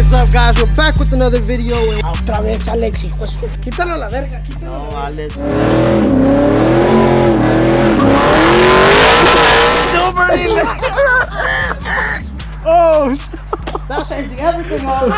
is up, guys? We're back with another video. Otra vez, Alex, hijo de su... Quítalo a la verga, quítalo. No, Alex. No, Bernie. Oh, That's ending everything off.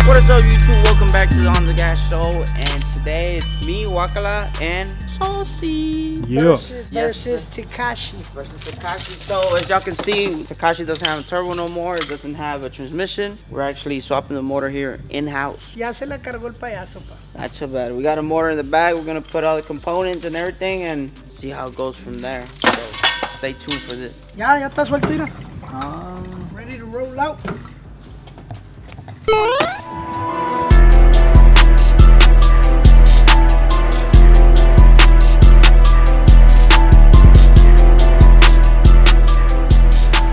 What is up, YouTube? Welcome back to the ONDGAS show, and today it's me, Wakala, and Saucy. Yeah. Versus TEKASHI. Versus TEKASHI. So as y'all can see, TEKASHI doesn't have a turbo no more. It doesn't have a transmission. We're actually swapping the motor here in-house. Ya se la cargó el payaso, pa. Not too bad. We got a motor in the back. We're gonna put all the components and everything and see how it goes from there. So stay tuned for this. Ya está suelto, mira. Ready to roll out.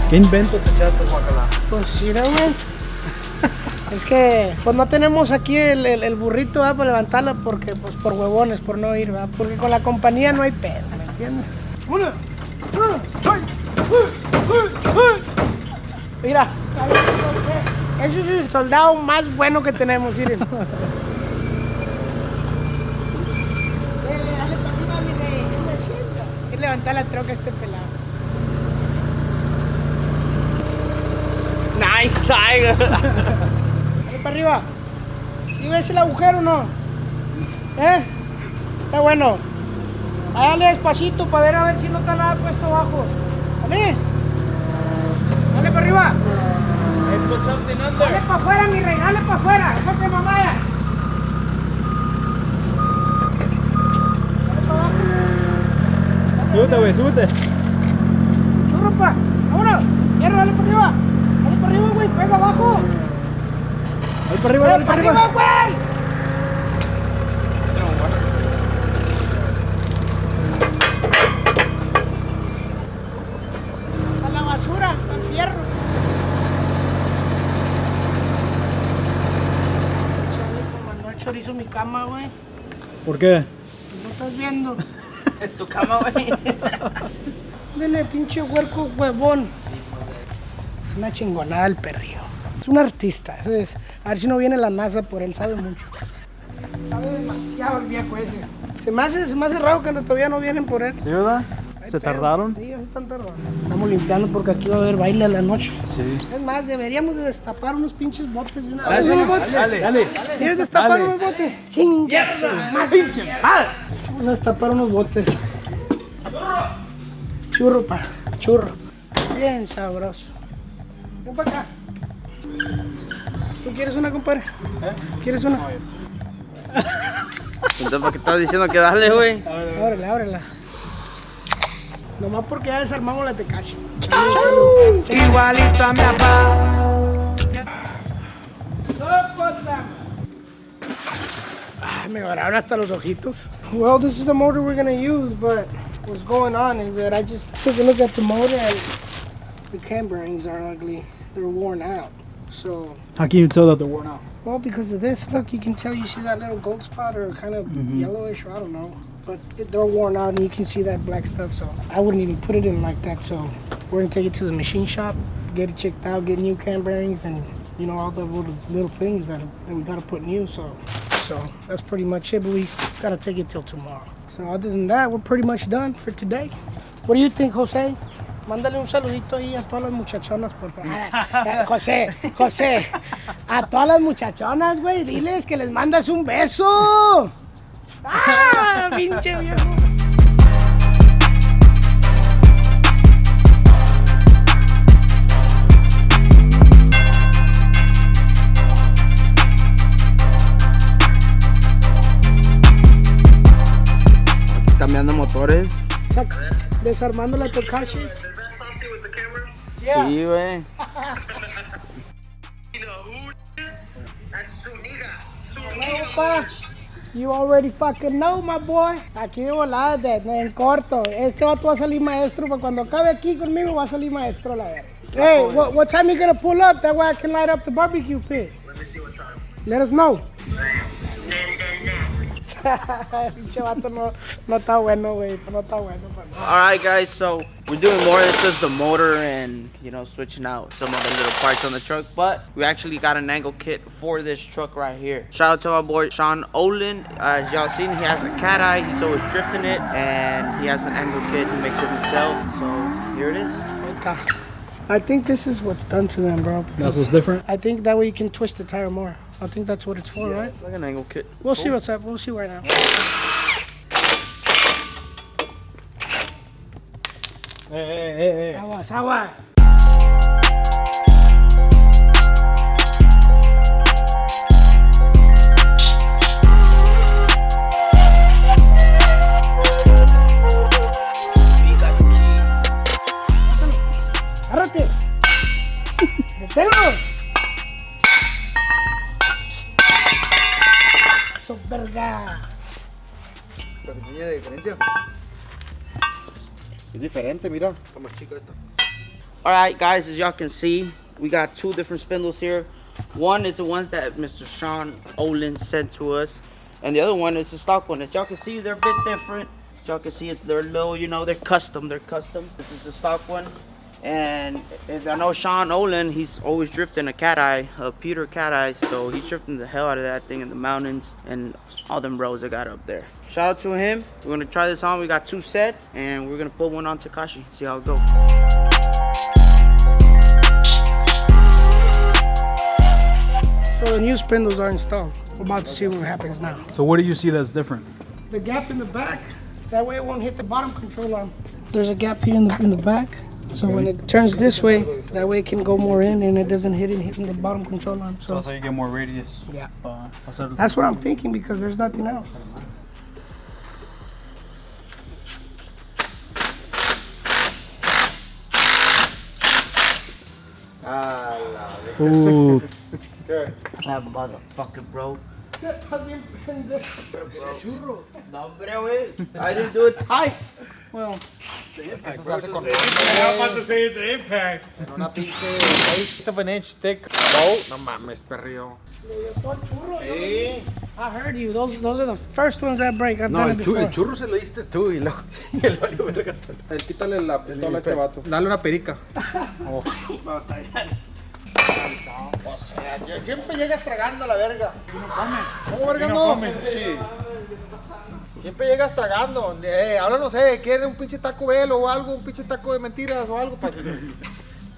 ¿Qué invento te echaste, Guacala? Pues mira, güey. Es que pues no tenemos aquí el burrito para levantarla porque pues por huevones, por no ir, ¿verdad? Porque con la compañía no hay pedo, ¿me entiendes? Mira, ese es el soldado más bueno que tenemos, miren. Dale para arriba, mi rey, no me sienta. Hay que levantar la troca a este pelado. Nice, Tiger. Dale para arriba. ¿Sí ves el agujero o no? Está bueno. Dale despacito para ver si no está nada puesto abajo. Dale. Dale para arriba. Dale para afuera, mi rey. Dale para afuera. Déjate mamaya. Dale para abajo. Súbete, güey, súbete. Churro, pa. Vámonos. Hierro, dale para arriba. Dale para arriba, güey. Pega abajo. Dale para arriba, dale para arriba. Güey. A la basura, al fierro. Chale, comandó el chorizo en mi cama, güey. ¿Por qué? ¿No estás viendo? En tu cama, güey. Dele, pinche huerco huevón. Es una chingonada el perrillo. Es un artista. A ver si no viene la NASA por él, sabe mucho. Sabe demasiado el viejo ese. Se me hace raro que todavía no vienen por él. ¿Sí, verdad? Hay ¿Se pedo. tardaron? Sí, ya se están tardando. Estamos limpiando porque aquí va a haber baile a la noche. Sí. Es más, deberíamos de destapar unos pinches botes de una Dale, vez. ¿Unos botes? dale. ¿Quieres destapar Dale. unos botes? ¡Chinga! ¡Pinche madre! Vamos a destapar unos botes. Churro, pa. Churro. Bien sabroso. Ven para acá. ¿Tú quieres una, compadre? ¿Quieres una? Entonces, ¿para qué estás diciendo que dale, güey? Ábrela. Nomás porque ya desarmamos la TEKASHI. Igualito a mi papá. Me agarraron hasta los ojitos. Well, this is the motor we're gonna use, but what's going on is that I just took a look at the motor and the cam bearings are ugly. They're worn out. So, How can you tell that they're worn out? well, because of this, look, you can tell, you see that little gold spot or kind of yellowish, or I don't know. But they're worn out and you can see that black stuff, so I wouldn't even put it in like that. So we're gonna take it to the machine shop, get it checked out, get new cam bearings, and you know, all the little things that we gotta put new. So that's pretty much it, but we gotta take it till tomorrow. So other than that, we're pretty much done for today. What do you think, Jose? Mándale un saludito ahí a todas las muchachonas, por favor. José, a todas las muchachonas, güey, diles que les mandas un beso. ¡Ah, pinche viejo! Aquí cambiando motores. Desarmando la TEKASHI. Yeah. Sí, güey. Opa, you already fucking know, my boy. Aquí de volada, en corto. Este vato va a salir maestro, pero cuando acabe aquí conmigo va a salir maestro, la verdad. Hey, what time you gonna pull up? That way I can light up the barbecue pit. Let me see what time. Let us know. Pinche vato no está bueno, güey. No está bueno. Alright guys, so we're doing more than just the motor and, you know, switching out some of the little parts on the truck, but we actually got an angle kit for this truck right here. Shout out to my boy Sean Olin. As y'all seen, he has a cat eye, he's always drifting it, and he has an angle kit, he makes it himself, so here it is. I think this is what's done to them, bro. That's what's different? I think that way you can twist the tire more. I think that's what it's for, right? It's like an angle kit. We'll see what's up. We'll see right now. Hey. Agua. ¡Agárrate! ¡Deténlo! ¡Eso, verga! La pequeña diferencia. Es diferente, mira. Está más chico esto. Alright guys, as y'all can see, we got two different spindles here. One is the ones that Mr. Sean Olin sent to us, and the other one is the stock one. As y'all can see, they're a bit different. As y'all can see, they're low, you know, they're custom. This is the stock one. And if I know Sean Olin, he's always drifting a cat eye, a Peter cat eye, so he's drifting the hell out of that thing in the mountains and all them roads I got up there. Shout out to him. We're gonna try this on. We got two sets and we're gonna put one on Tekashi, see how it goes. So the new spindles are installed. We're about to see what happens now. So what do you see that's different? The gap in the back, that way it won't hit the bottom control arm. There's a gap here in the back. So when it turns this way, that way it can go more in and it doesn't hit the bottom control arm. So that's how you get more radius. Yeah. That's what I'm thinking because there's nothing else. Ooh. ¿Qué? That motherfucker, bro. Estás bien pendejo. Churro. No, pero güey. I didn't do it tight. Well, Eso se hace con to say it's an impact. en una pinche 8-inch thick bolt. No mames, perrillo. Sí. I heard you. Those are the first ones that break. I've No, done it before. el churro se lo diste tú y luego el valió verga. Quítale la pistola a este vato. Dale una perica. O sea, siempre llegas tragando a la verga. ¿Cómo verga no? Sí. Siempre llegas tragando. Ahora no sé, quiere un pinche taco velo o algo, un pinche taco de mentiras o algo para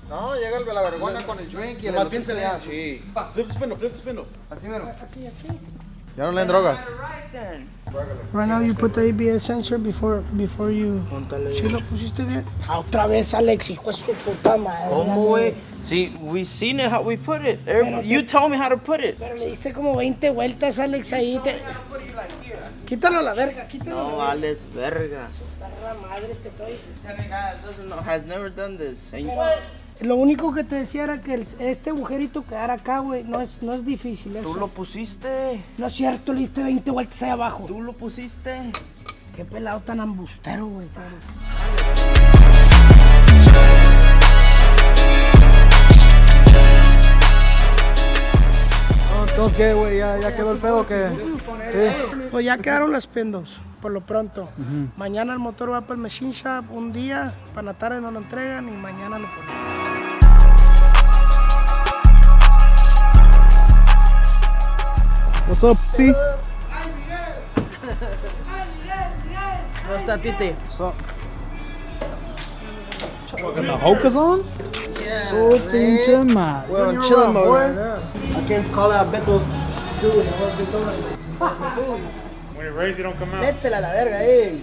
no, llega el de la vergüenza con el drink y el piensa ya. Sí. Flip spino. Así mero. Ya no leen drogas. Right now you put the ABS sensor before you. ¿Sí lo pusiste bien? Otra vez, Alex, hijo de su puta madre. ¿Cómo, güey? See, we seen it how we put it. You told me how to put it. Pero le diste como 20 vueltas, Alex, ahí. Quítalo a la verga, quítalo. No, Alex, verga. Su perra madre te estoy. Has never done this. Lo único que te decía era que este agujerito quedara acá, güey. No es difícil eso. Tú lo pusiste. No es cierto, le diste 20 vueltas ahí abajo. Tú lo pusiste. Qué pelado tan ambustero, güey. Entonces, ¿qué, güey? ¿Ya quedó el pedo que sí. Pues ya quedaron las pendos, por lo pronto. Mañana el motor va para el machine shop, un día, para la tarde nos lo entregan y mañana lo ponemos. What's up, C? ¿Cómo está, Titi? What's up? Fucking the Hoka's on? Yeah, Oh, pinche madre. we're on chilling mode. I can't call out Beto. When you're raised, you don't come out. Métela a la verga, eh.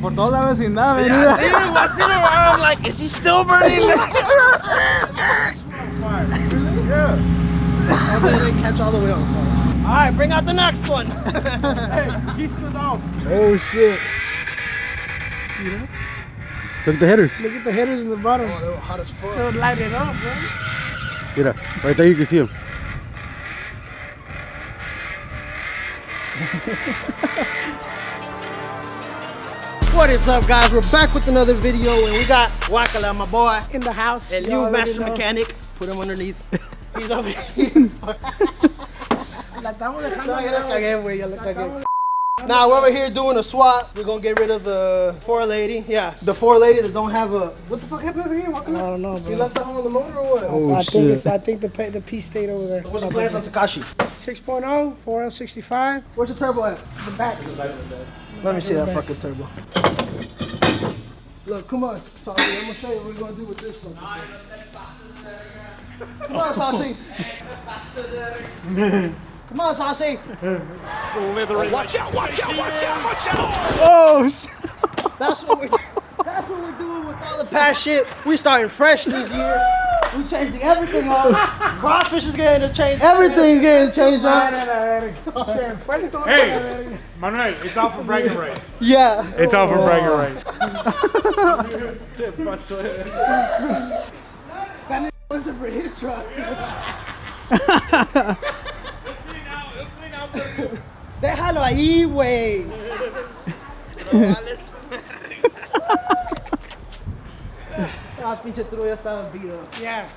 por toda la vecindad, Yeah, I seen him around. I'm like, is he still burning? Yeah. Hopefully they didn't catch all the way on fire. All right, bring out the next one. Hey, keep to the dog. Oh shit. Look at the headers. Look at the headers in the bottom. Oh, they were hot as fuck. They'll light it up, bro. Mira, right there you can see them. What is up, guys? We're back with another video, and we got Wakala, my boy, In the house. and you new already master know. mechanic. Put him underneath. He's over here. La estamos dejando No, ya la allá. cagué, güey, ya la cagué. Now we're over here doing a swap. We're gonna get rid of the 480. Yeah, the 480 that don't have a. What the fuck happened over here, I Wakala? don't know, You bro. left that home on the motor or what? Oh I think shit. it's. I think the piece stayed over there. What's the plans on Tekashi? 6.0, 4L65. Where's the turbo at? The back. Let me see that fucking turbo. Look, come on, Saucy. I'm gonna show you what we're gonna do with this one. Come on, Saucy. Come on, Saucy. Oh shit. That's what we're doing with all the past shit. We starting fresh this year. We changing everything up. Crawfish is getting to change. Everything getting changed up. Hey, Manuel, it's all for bragging rights. Yeah. It's all for bragging rights. What's it for his truck? Déjalo ahí, güey. Ah, pinche truco ya estaba beat up. Yeah.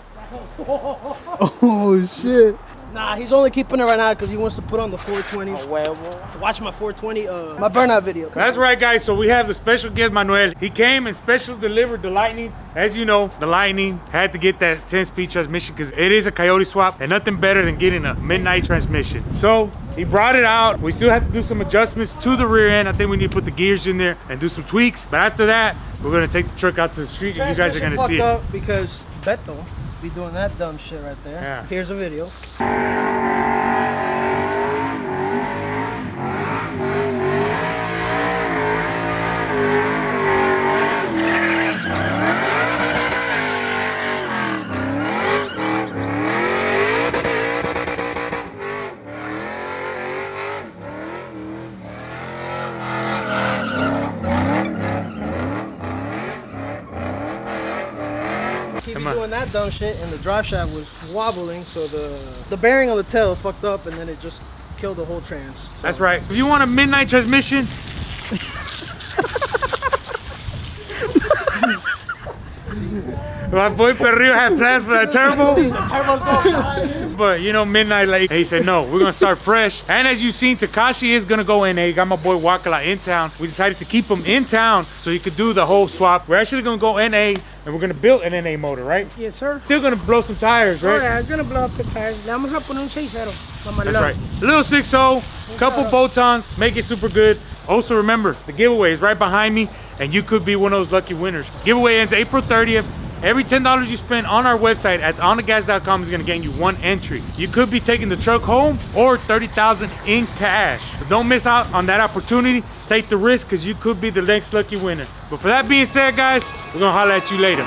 Oh shit. Nah, he's only keeping it right now because he wants to put on the 420. Watch my 420, my burnout video. That's right, guys. So we have the special guest, Manuel. He came and special delivered the Lightning. As you know, the Lightning had to get that 10-speed transmission because it is a Coyote swap, and nothing better than getting a midnight transmission. So he brought it out. We still have to do some adjustments to the rear end. I think we need to put the gears in there and do some tweaks. But after that, we're gonna take the truck out to the street, and you guys are gonna see it. Up because Beto be doing that dumb shit right there. Yeah. Here's a video. He be doing that dumb shit, and the drive shaft was wobbling, so the bearing on the tail fucked up, and then it just killed the whole trans. So. That's right. If you want a midnight transmission, my boy Perrillo had plans for that turbo. But you know, midnight, like he said, no, we're gonna start fresh. And as you've seen, Tekashi is gonna go NA. Got my boy Wakala in town. We decided to keep him in town so he could do the whole swap. We're actually gonna go NA, and we're gonna build an NA motor, right? Yes, sir. Still gonna blow some tires, Oh, right? yeah, it's gonna blow up the tires. Le vamos a poner un 6.0. That's right. A little 6.0, couple Botons, make it super good. Also remember, the giveaway is right behind me, and you could be one of those lucky winners. Giveaway ends April 30th. Every $10 you spend on our website at ONDGAS.com is gonna gain you one entry. You could be taking the truck home or $30,000 in cash. But don't miss out on that opportunity. Take the risk, because you could be the next lucky winner. But for that being said, guys, we're gonna holler at you later.